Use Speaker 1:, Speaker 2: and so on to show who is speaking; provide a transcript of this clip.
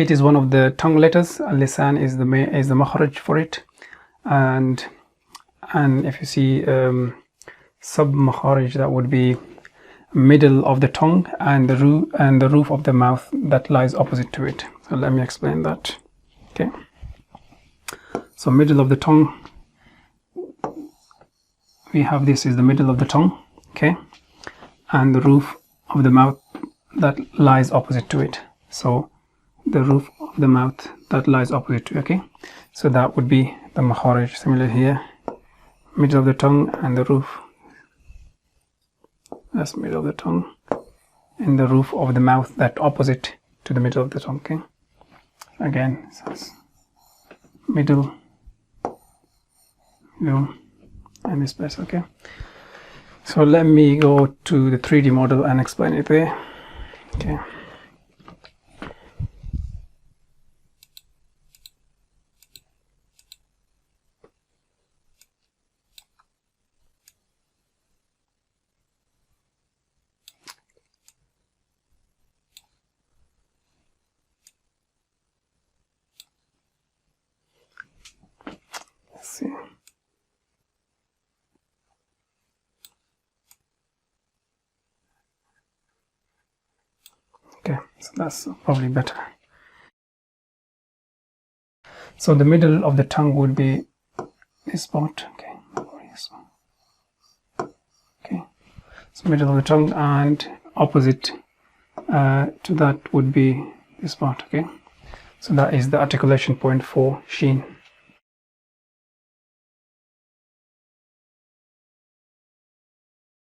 Speaker 1: it is one of the tongue letters. Al-lisan is the makhraj for it, and if you see sub makhraj, that would be middle of the tongue and the roof of the mouth that lies opposite to it. So let me explain that. Okay, so middle of the tongue, we have this is the middle of the tongue, okay, and the roof of the mouth that lies opposite to it. So the roof of the mouth that lies opposite to it, okay, so that would be the makhraj. Similar here, middle of the tongue and the roof, that's middle of the tongue, and the roof of the mouth that opposite to the middle of the tongue. Okay, again, so it's middle, and this place. Okay, so let me go to the 3D model and explain it there. Okay, let's see. Okay, so that's probably better. So the middle of the tongue would be this spot. Okay, okay, so middle of the tongue, and opposite to that would be this spot. Okay, so that is the articulation point for Sheen.